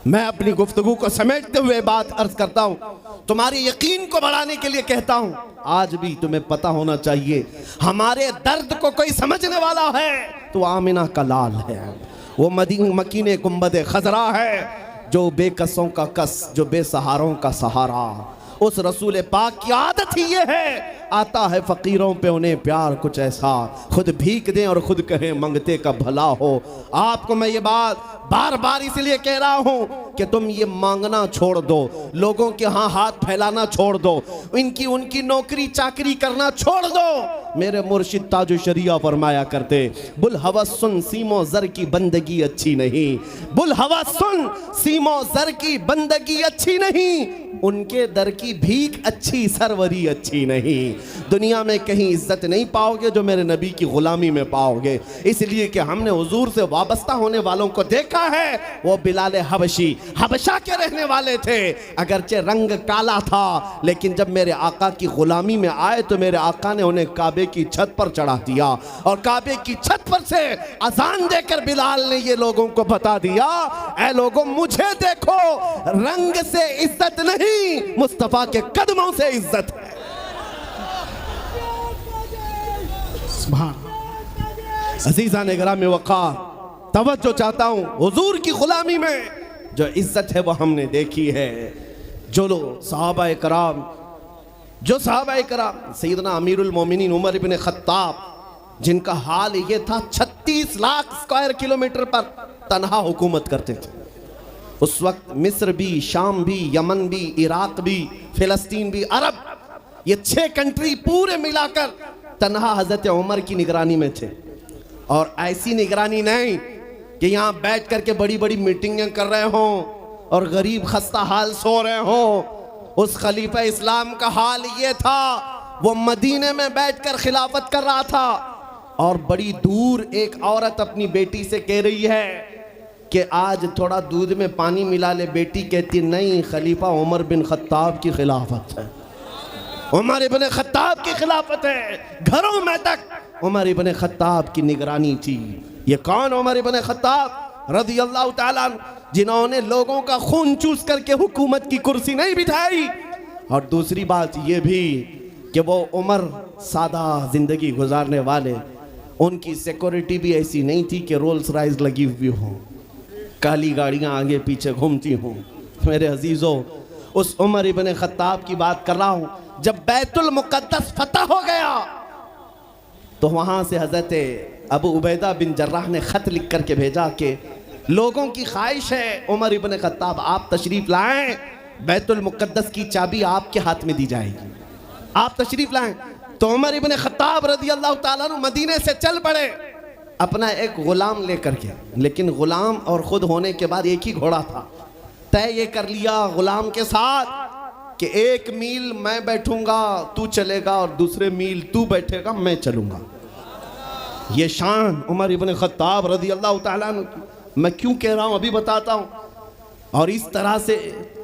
मैं अपनी गुफ्तगू को समेटते हुए बात अर्ज करता हूँ, तुम्हारे यकीन को बढ़ाने के लिए कहता हूँ, आज भी तुम्हें पता होना चाहिए, हमारे दर्द को कोई समझने वाला है तो आमिना का लाल है, वो मकीने गुंबद खजरा है, जो बेकसों का कस, जो बेसहारों का सहारा। उस रसूल पाक की आदत ही ये है, आता है फकीरों पे उन्हें प्यार कुछ ऐसा, खुद भीख दें और खुद कहें मंगते का भला हो। आपको मैं ये बात बार बार इसलिए कह रहा हूं कि तुम ये मांगना छोड़ दो, लोगों के यहाँ हाथ फैलाना छोड़ दो, इनकी उनकी नौकरी चाकरी करना छोड़ दो। मेरे मुर्शिद ताजु शरिया फरमाया करते, बुल हवस सुन सीमो जर की बंदगी अच्छी नहीं, बुल हवस सुन सीमो जर की बंदगी अच्छी नहीं, उनके दर की भीख अच्छी सरवरी अच्छी नहीं। दुनिया में कहीं इज्जत नहीं पाओगे जो मेरे नबी की गुलामी में पाओगे। इसलिए कि हमने हुजूर से वाबस्ता होने वालों को देखा है, वो बिलाल हबशी हबशा के रहने वाले थे, अगरचे रंग काला था, लेकिन जब मेरे आका की गुलामी में आए तो मेरे आका ने उन्हें काबे की छत पर चढ़ा दिया, और काबे की छत पर से अजान देकर बिलाल ने ये लोगों को बता दिया, ऐ लोगों मुझे देखो, रंग से इज्जत नहीं, मुस्तफा के कदमों से इज्जत है। अजीज़ान गिरामी वक़ार, तवज्जो चाहता हूँ, हुजूर की गुलामी में जो इज्जत है वो हमने देखी है। जो लोग सहाबाए कराम, जो सहाबाए कराम, सैयदना अमीरुल मोमिनीन उमर इब्न खत्ताब, जिनका हाल ये था 36 लाख स्क्वायर किलोमीटर पर तनहा हुकूमत करते थे। उस वक्त मिस्र भी, शाम भी, यमन भी, इराक भी, फिलिस्तीन भी, अरब, ये 6 कंट्री पूरे मिलाकर तन्हा हजरत उमर की निगरानी में थे। और ऐसी निगरानी नहीं कि यहाँ बैठ करके बड़ी बड़ी मीटिंगें कर रहे हों और गरीब खस्ता हाल सो रहे हों। उस खलीफा इस्लाम का हाल ये था, वो मदीने में बैठकर खिलाफत कर रहा था, और बड़ी दूर एक औरत अपनी बेटी से कह रही है कि आज थोड़ा दूध में पानी मिला ले। बेटी कहती नहीं, खलीफा उमर बिन खत्ताब की खिलाफत है, उमर इब्न खत्ताब की खिलाफत है। घरों में तक उमर इब्न खत्ताब की निगरानी थी। ये कौन? उमर इब्न खत्ताब रज़ी अल्लाह ताला, जिन्होंने लोगों का खून चूस करके हुकूमत की कुर्सी नहीं बिठाई। और दूसरी बात ये भी कि वो उमर सादा जिंदगी गुजारने वाले, उनकी सिक्योरिटी भी ऐसी नहीं थी कि रोल्स रॉयस लगी हुई हो, काली गाड़ियाँ आगे पीछे घूमती हों। मेरे अजीज़ों, उस उमर इब्न खत्ताब की बात कर रहा हूँ। जब बैतुल मुक़द्दस फतह हो गया तो वहाँ से हज़रत अबू उबैदा बिन जर्राह ने ख़त लिख करके भेजा कि लोगों की ख्वाहिश है उमर इब्न खत्ताब आप तशरीफ़ लाएं, बैतुल मुक़द्दस की चाबी आपके हाथ में दी जाएगी, आप तशरीफ़ लाएं। तो उमर इब्न खत्ताब रज़ी अल्लाह ताला अन्हु मदीने से चल पड़े अपना एक ग़ुलाम लेकर के। लेकिन ग़ुलाम और ख़ुद होने के बाद एक ही घोड़ा था। तय ये कर लिया ग़ुलाम के साथ कि 1 मील मैं बैठूंगा तू चलेगा, और दूसरे मील तू बैठेगा मैं चलूंगा। ये शान उमर इब्न खत्ताब रज़ी अल्लाह ताला अन्हु की। मैं क्यों कह रहा हूँ अभी बताता हूँ। और इस तरह से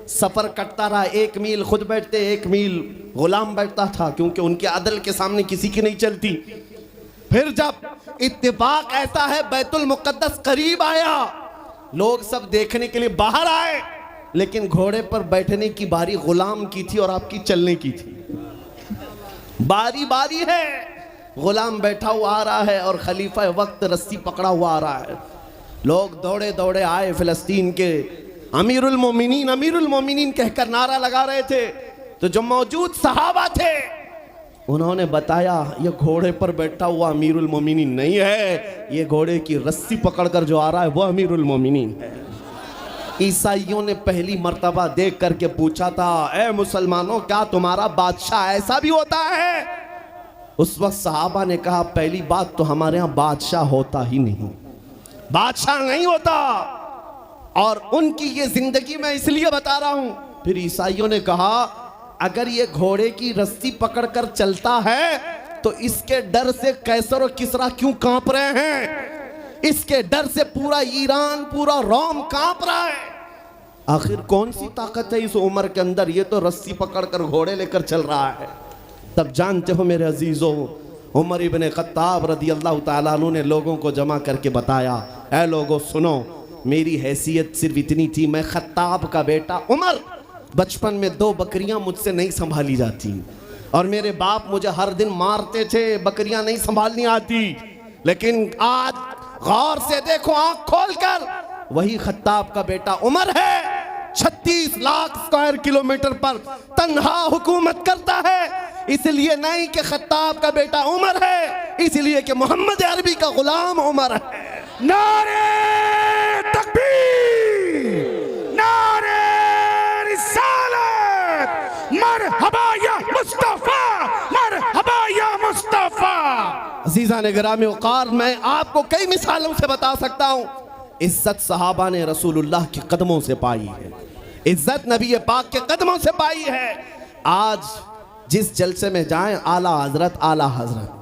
सफ़र कटता रहा। 1 मील खुद बैठते, 1 मील ग़ुलाम बैठता था, क्योंकि उनके अदल के सामने किसी की नहीं चलती। फिर जब इत्तेफाक ऐसा है बैतुल मुक़द्दस करीब आया, लोग सब देखने के लिए बाहर आए, लेकिन घोड़े पर बैठने की बारी ग़ुलाम की थी और आपकी चलने की थी। बारी बारी है, ग़ुलाम बैठा हुआ आ रहा है और खलीफा वक्त रस्सी पकड़ा हुआ आ रहा है। लोग दौड़े दौड़े आए, फ़िलिस्तीन के अमीरुल मोमिनीन कहकर नारा लगा रहे थे। तो जो मौजूद सहाबा थे उन्होंने बताया ये घोड़े पर बैठा हुआ अमीरुल मोमिनीन नहीं है, ये घोड़े की रस्सी पकड़कर जो आ रहा है वो अमीरुल मोमिनीन है। ईसाइयों ने पहली मर्तबा देख करके पूछा था, ए मुसलमानों क्या तुम्हारा बादशाह ऐसा भी होता है? उस वक्त सहाबा ने कहा, पहली बात तो हमारे यहाँ बादशाह होता ही नहीं, बादशाह नहीं होता। और उनकी ये जिंदगी मैं इसलिए बता रहा हूं। फिर ईसाइयों ने कहा, अगर ये घोड़े की रस्सी पकड़कर चलता है तो इसके डर से कैसर और किसरा क्यों कांप रहे हैं? इसके डर से पूरा ईरान, पूरा रोम कांप रहा है। आखिर कौन सी ताकत है इस उम्र के अंदर? ये तो रस्सी पकड़कर घोड़े लेकर चल रहा है। तब जानते हो मेरे अजीजों, उमर इब्ने खत्ताब रदी अल्लाह तआला अन्हु ने लोगों को जमा करके बताया, ऐ लोगों सुनो, मेरी हैसियत सिर्फ इतनी थी, मैं खत्ताब का बेटा उमर, बचपन में 2 बकरियां मुझसे नहीं संभाली जाती और मेरे बाप मुझे हर दिन मारते थे, बकरियां नहीं संभालनी आती। लेकिन आज गौर से देखो, आंख खोलकर, वही खत्ताब का बेटा उमर है, 36 लाख स्क्वायर किलोमीटर पर तन्हा हुकूमत करता है। इसलिए नहीं कि खत्ताब का बेटा उमर है, इसलिए कि मोहम्मद अरबी का गुलाम उमर है। नारे तकबीर, नारे रिसालत, मरहबा या मुस्तफा, मरहबा या मुस्तफा। अजीज़ान गिरामी वक़ार, मैं आपको कई मिसालों से बता सकता हूँ। इज्जत सहाबा ने रसूलुल्लाह के कदमों से पाई है, इज्जत नबी पाक के कदमों से पाई है। आज जिस जलसे में जाएं, आला हजरत आला हजरत।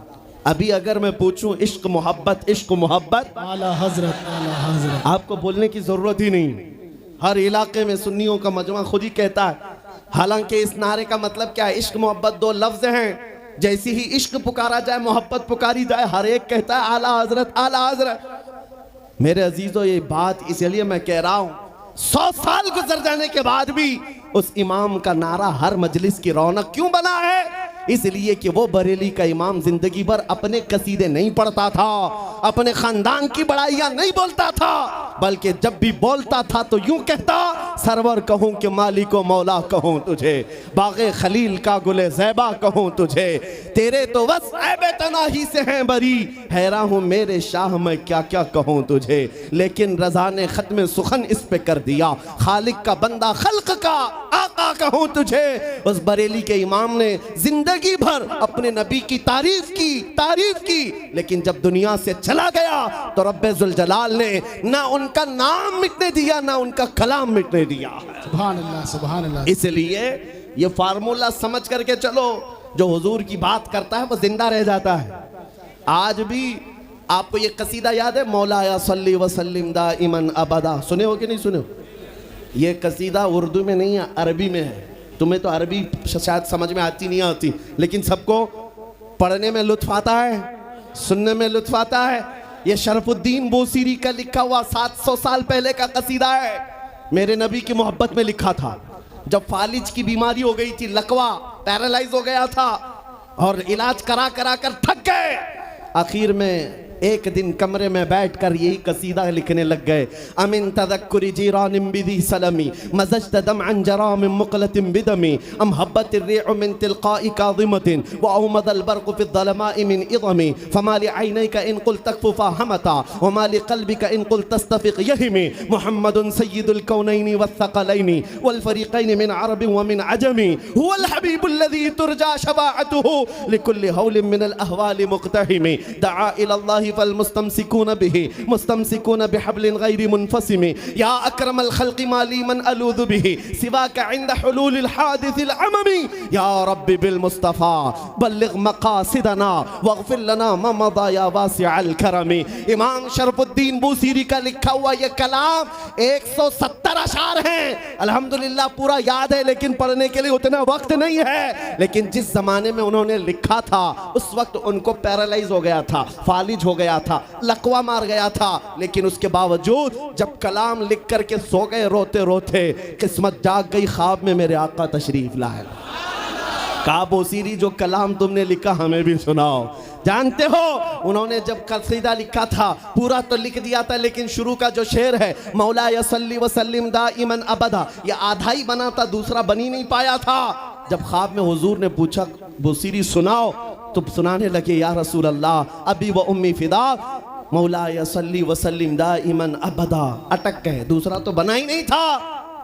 अभी अगर मैं पूछूं इश्क मोहब्बत, इश्क मोहब्बत, आला हजरत आला हजरत, आपको बोलने की जरूरत ही नहीं। हर इलाके में सुन्नियों का मजमा खुद ही कहता है। हालांकि इस नारे का मतलब क्या है? इश्क मोहब्बत 2 लफ्ज हैं। जैसी ही इश्क पुकारा जाए, मोहब्बत पुकारी जाए, हर एक कहता है आला हजरत आला हजरत। मेरे अजीजों, ये बात इसलिए मैं कह रहा हूं, 100 साल गुजर जाने के बाद भी उस इमाम का नारा हर मजलिस की रौनक क्यों बना है? इसलिए कि वो बरेली का इमाम जिंदगी भर अपने कसीदे नहीं पढ़ता था, अपने खानदान की बड़ाइयां नहीं बोलता था, बल्कि जब भी बोलता था तो यूं कहता, सरवर कहूं कि मालिको मौला कहूं तुझे, बागे खलील का गुले ज़ैबा कहूं तुझे, तेरे तो बस ऐबे तनाही से हैं बरी, हैरान हूं मेरे शाह मैं क्या क्या कहूं तुझे। लेकिन रज़ा ने खत्म सुखन इस पे कर दिया, खालिक का बंदा खल्क का आका कहूं तुझे। उस बरेली के इमाम ने जिंदगी भर अपने नबी की तारीफ की, लेकिन जब दुनिया से चला गया तो रब्बे जुल जलाल ने ना उनका नाम मिटने दिया, ना उनका कलाम मिटने दिया। सुभान अल्लाह सुभान अल्लाह। इसलिए ये फार्मूला समझ करके चलो, जो हुजूर की बात करता है वो जिंदा रह जाता है। आज भी आपको ये कसीदा याद है, मौलाया सल्ली व सल्लिम दाइमन अबदा, सुने हो कि नहीं सुने हो? ये कसीदा उर्दू में नहीं है, अरबी में है। तुम्हें तो अरबी शायद समझ में आती नहीं आती, लेकिन सबको पढ़ने में लुत्फ आता है, सुनने में लुत्फ आता है। ये शरफुद्दीन बूसीरी का लिखा हुआ 700 साल पहले का कसीदा है। मेरे नबी की मोहब्बत में लिखा था। जब फालिज की बीमारी हो गई थी, लकवा, पैरालाइज हो गया था और इलाज करा करा कर थक गए, आखिर में एक दिन कमरे में बैठकर यही कसीदा लिखने लग गए। अमिन तदक्कुरी जीरानिम बिदी सलमी मज़ज्त दमअन जरामिम मुक़लतिम बिदमी अम हब्बत अर्रिह मिन तिलक़ाइ काज़िमतिन व औमदल बर्क़ु फ़ि ज़लमाइ मिन इज़मी फमा लिअयनैका इन क़ुल तकफ़ुफ़ा हमता व मा लिक़ल्बिका इन क़ुल तस्तफ़िक़ यहिमी मुहम्मदुन सय्यिदुल कौनैनि वस्सक़लैनि वल फ़रीक़ैनि मिन अरबिन व मिन अजमी हुवल हबीबुल्लज़ी तुरजा शफ़ाअतुहु लिकुल्लि हौलिन मिनल अहवालि मुक़तहिमी दआ इलल्लाहि फलमुस्तमसिकून बिही मुस्तमसिकून बिहब्लिन गैरि मुनफसिमी या अक्रमल खल्क़ि माली मन अलूज़ु बिही सिवाका इंद हुलूलिल हादिसिल अममी या रब्बी बिल मुस्तफ़ा बल्लिग़ मक़ासिदना वग़फ़िर लना मा मज़ा या वासिअल करमी। इमाम शरफुद्दीन बूसीरी का लिखा हुआ ये कलाम 170 अशार हैं। अल्हम्दुलिल्लाह पूरा याद है, लेकिन पढ़ने के लिए उतना वक्त नहीं है। लेकिन जिस जमाने में उन्होंने लिखा था उस वक्त उनको पैरालाइज हो गया था, फालिज हो गया था, लकवा मार गया था, लेकिन उसके बावजूद जब कलाम लिख करके सो गए रोते रोते, किस्मत जाग गई, ख्वाब में मेरे आका तशरीफ लाए। कहा बूसीरी जो कलाम तुमने लिखा हमें भी सुनाओ। जानते हो उन्होंने जब कसीदा लिखा था पूरा तो लिख दिया था, लेकिन शुरू का जो शेर है मौला सल्ली व सल्लिम दाइमन अबदा, ये आधा ही बना था, दूसरा बनी नहीं पाया था। जब ख्वाब में हुजूर ने पूछा बुसीरी सुनाओ, तो सुनाने लगे या रसूल अल्लाह अबी व उम्मी फिदा मौला सल्ली वसल्लिम दाइमन अबदा। अटक गए, दूसरा तो बना ही नहीं था।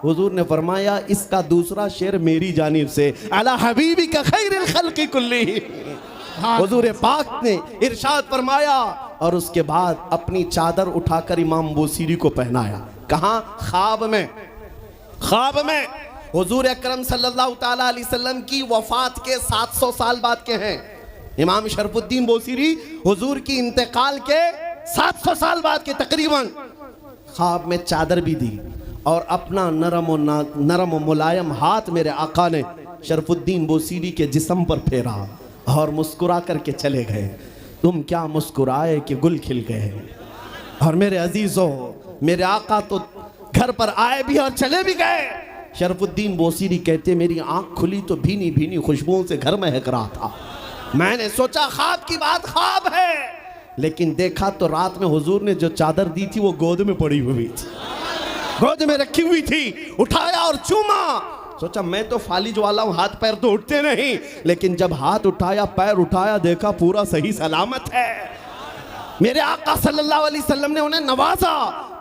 हुजूर ने फरमाया इसका दूसरा शेर मेरी जानिब से, अला हबीबी का खैरुल खल्क़ि कुल्ली। हुजूर पाक ने इरशाद फरमाया और उसके बाद अपनी चादर उठाकर इमाम बुसीरी को पहनाया। कहाँ? ख्वाब में। ख्वाब में हुजूर अकरम सल्लल्लाहु ताला अलैहि वसल्लम की वफात के 700 साल बाद के हैं इमाम शरफुद्दीन बुसीरी। हुजूर की इंतकाल के 700 साल बाद के तकरीबन ख्वाब में चादर भी दी और अपना नरम मुलायम हाथ मेरे आका ने शरफुद्दीन बुसीरी के जिस्म पर फेरा और मुस्कुरा करके चले गए। तुम क्या मुस्कुराए कि गुल खिल गए। और मेरे अजीजों, मेरे आका तो घर पर आए भी और चले भी गए। शरफुद्दीन बुसीरी कहते मेरी आंख खुली तो भीनी भीनी खुशबुओं से घर महक रहा था। मैंने सोचा ख्वाब की बात ख्वाब है, लेकिन देखा तो रात में हुजूर ने जो चादर दी थी वो गोद में पड़ी हुई थी, गोद में रखी हुई थी। उठाया और चूमा। सोचा मैं तो फालिज वाला हूँ, हाथ पैर तो उठते नहीं, लेकिन जब हाथ उठाया पैर उठाया देखा पूरा सही सलामत है। मेरे आका सल्लल्लाहु अलैहि वसल्लम ने उन्हें नवाजा।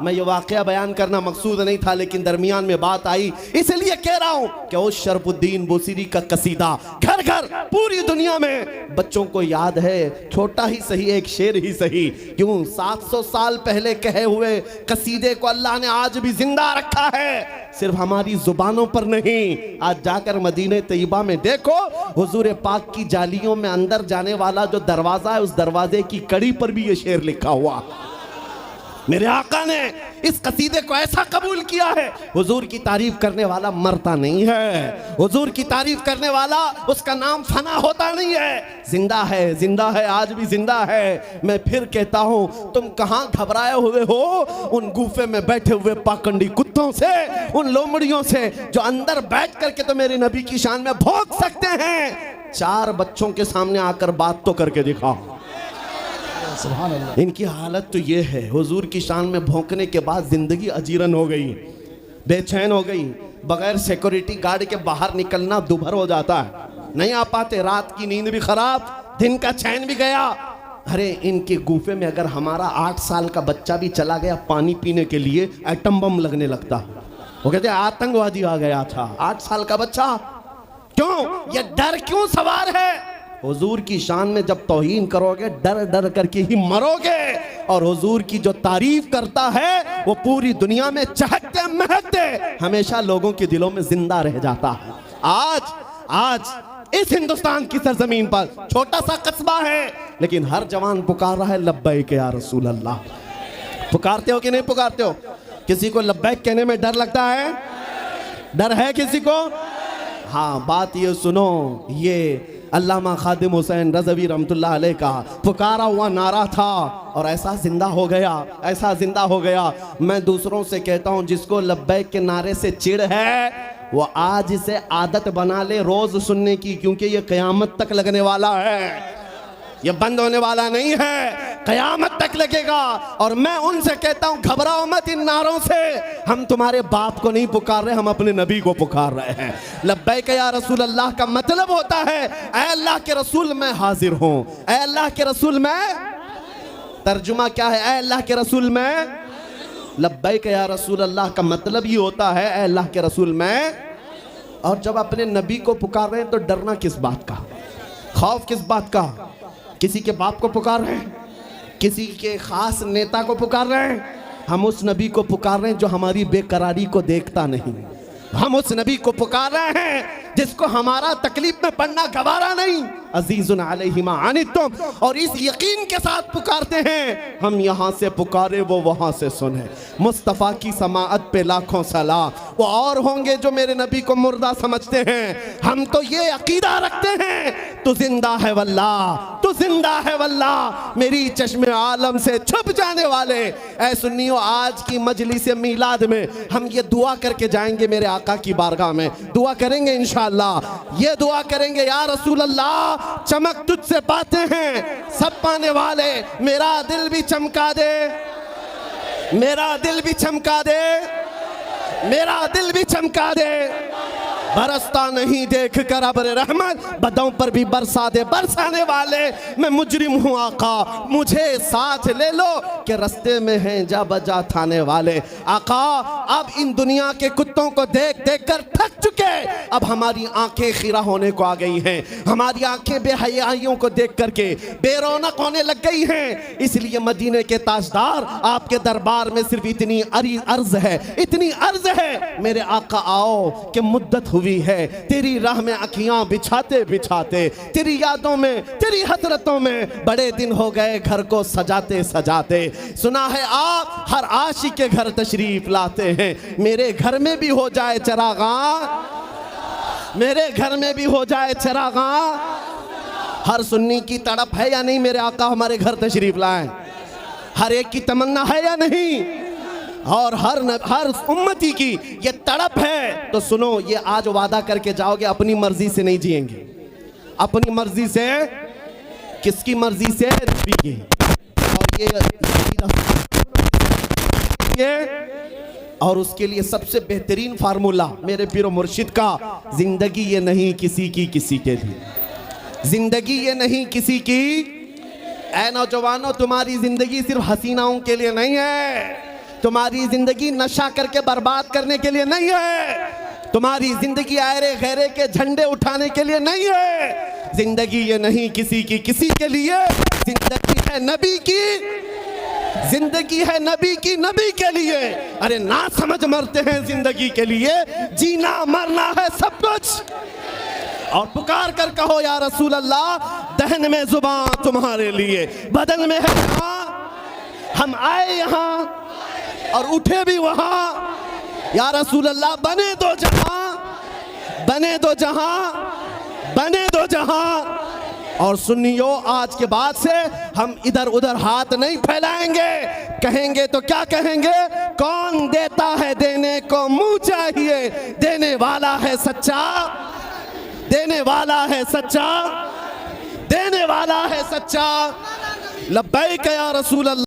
मैं ये वाकया बयान करना मकसूद नहीं था, लेकिन दरमियान में बात आई इसलिए कह रहा हूँ कि उस शरफुद्दीन बुसीरी का कसीदा घर घर पूरी दुनिया में बच्चों को याद है। छोटा ही सही, एक शेर ही सही, क्यों 700 साल पहले कहे हुए कसीदे को अल्लाह ने आज भी जिंदा रखा है, सिर्फ हमारी जुबानों पर नहीं। आज जाकर मदीने तैयबा में देखो, हुजूर पाक की जालियों में अंदर जाने वाला जो दरवाजा है उस दरवाजे की कड़ी पर भी ये शेर लिखा हुआ। मेरे आका ने इस कसीदे को ऐसा कबूल किया है, हुजूर की तारीफ करने वाला मरता नहीं है, हुजूर की तारीफ करने वाला उसका नाम फना होता नहीं है। जिंदा है, जिंदा है, आज भी जिंदा है। मैं फिर कहता हूँ तुम कहाँ घबराए हुए हो उन गुफे में बैठे हुए पाखंडी कुत्तों से, उन लोमड़ियों से जो अंदर बैठ करके तो मेरे नबी की शान में भौंक सकते हैं। 4 बच्चों के सामने आकर बात तो करके दिखाओ। सुभान अल्लाह। इनकी हालत तो ये है, हुजूर की शान में भौंकने के बाद जिंदगी अजीरन हो गई, बेचैन हो गई। बगैर सिक्योरिटी गार्ड के बाहर निकलना दुभर हो जाता है, नहीं आ पाते। रात की नींद भी खराब, दिन का चैन भी गया। अरे इनके गुफे में अगर हमारा 8 साल का बच्चा भी चला गया पानी पीने के लिए, एटम बम लगने लगता। वो कहते आतंकवादी आ गया था। 8 साल का बच्चा, क्यों? ये डर क्यों सवार है? हुजूर की शान में जब तौहीन करोगे डर डर करके ही मरोगे। और हुजूर की जो तारीफ करता है वो पूरी दुनिया में चहकते महकते हमेशा लोगों के दिलों में जिंदा रह जाता है। आज इस हिंदुस्तान की सरजमीन पर छोटा सा कस्बा है, लेकिन हर जवान पुकार रहा है लब्बैक या रसूल अल्लाह। पुकारते हो कि नहीं पुकारते हो? किसी को लब्बैक कहने में डर लगता है? डर है किसी को? हाँ, बात ये सुनो, ये अल्लामा खादिम हुसैन रज़वी रहमतुल्लाह अलैह का पुकारा हुआ नारा था और ऐसा जिंदा हो गया, ऐसा जिंदा हो गया। मैं दूसरों से कहता हूँ जिसको लब्बैक के नारे से चिढ़ है वो आज से आदत बना ले रोज सुनने की, क्योंकि ये क़यामत तक लगने वाला है, ये बंद होने वाला नहीं है, क़यामत तक लगेगा। और मैं उनसे कहता हूं घबराओ मत इन नारों से। हम तुम्हारे बाप को नहीं पुकार रहे, हम अपने नबी को पुकार रहे हैं। लब्बैक या रसूल अल्लाह का मतलब होता है ऐ अल्लाह के रसूल मैं हाजिर हूं, ऐ अल्लाह के रसूल मैं। तर्जुमा क्या है? ऐ अल्लाह के रसूल मैं। लब्बैक या रसूल अल्लाह का मतलब ही होता है ऐ अल्लाह के रसूल मैं। और जब अपने नबी को पुकार रहे हैं तो डरना किस बात का, खौफ किस बात का? किसी के बाप को पुकार रहे हैं, किसी के खास नेता को पुकार रहे हैं? हम उस नबी को पुकार रहे हैं जो हमारी बेकरारी को देखता नहीं। हम उस नबी को पुकार रहे हैं जिसको हमारा तकलीफ में पड़ना गवारा नहीं। अजीजुन अलैहि मा अनितुम, और इस यकीन के साथ पुकारते हैं हम यहाँ से पुकारे वो वहाँ से सुने। मुस्तफ़ा की समाअत पे लाखों सलाम। वो और होंगे जो मेरे नबी को मुर्दा समझते हैं, हम तो ये अकीदा रखते हैं तू जिंदा है वल्लाह, तू जिंदा है वल्लाह। मेरी चश्मे आलम से छुप जाने वाले ऐ सुन्नियों, आज की मजलिस मीलाद में हम ये दुआ करके जाएंगे मेरे आका की बारगाह में। दुआ करेंगे इंशाअल्लाह, ये दुआ करेंगे या रसूल अल्लाह चमक तुझसे पाते हैं सब पाने वाले, मेरा दिल भी चमका दे, मेरा दिल भी चमका दे, मेरा दिल भी चमका दे। बरसता नहीं देख कर अब्र रहमत, बदों पर भी बरसा दे बरसाने वाले। मैं मुजरिम हूँ आका, मुझे साथ ले लो कि रास्ते में हैं जा बजा थाने वाले। आका अब इन दुनिया के कुत्तों को देख देख कर थक चुके, अब हमारी आंखें खीरा होने को आ गई हैं, हमारी आंखें बेहयाइयों को देख करके बेरौनक होने लग गई हैं। इसलिए मदीने के ताजदार आपके दरबार में सिर्फ इतनी अर्ज है, इतनी अर्ज है मेरे आका आओ कि मुद्दत हुई है तेरी राह में अखियां बिछाते बिछाते, तेरी यादों में तेरी हसरतों में बड़े दिन हो गए घर को सजाते सजाते। सुना है आप हर आशिक के घर तशरीफ लाते हैं, मेरे घर में भी हो जाए चरागा, मेरे घर में भी हो जाए चरागा। हर सुन्नी की तड़प है या नहीं मेरे आका हमारे घर तशरीफ लाएं? हर एक की तमन्ना है या नहीं? और हर उम्मती की ये तड़प है। तो सुनो, ये आज वादा करके जाओगे अपनी मर्जी से नहीं जिएंगे, अपनी मर्जी से, किसकी मर्जी से? नबी की। और उसके लिए सबसे बेहतरीन फार्मूला मेरे पीरो मुर्शिद का, जिंदगी ये नहीं किसी की किसी के लिए, जिंदगी ये नहीं किसी की। ऐ नौजवानों, तुम्हारी जिंदगी सिर्फ हसीनाओं के लिए नहीं है, तुम्हारी जिंदगी नशा करके बर्बाद करने के लिए नहीं है, तुम्हारी जिंदगी आयरे गैरे के झंडे उठाने के लिए नहीं है। जिंदगी ये नहीं किसी की किसी के लिए, जिंदगी है नबी की, जिंदगी है नबी की नबी के लिए। अरे ना समझ मरते हैं जिंदगी के लिए, जीना मरना है सब कुछ। और पुकार कर कहो या रसूल अल्लाह, दहन में जुबान तुम्हारे लिए, बदन में है जहां, हम आए यहाँ और उठे भी वहां। या रसूल अल्लाह बने दो जहां, बने दो जहां, बने दो जहां। और सुनियो, आज के बाद से हम इधर उधर हाथ नहीं फैलाएंगे, कहेंगे तो क्या कहेंगे? कौन देता है देने को मुंह चाहिए, देने वाला है सच्चा, देने वाला है सच्चा, देने वाला है सच्चा। लब्बैक या रसूल अल्लाह।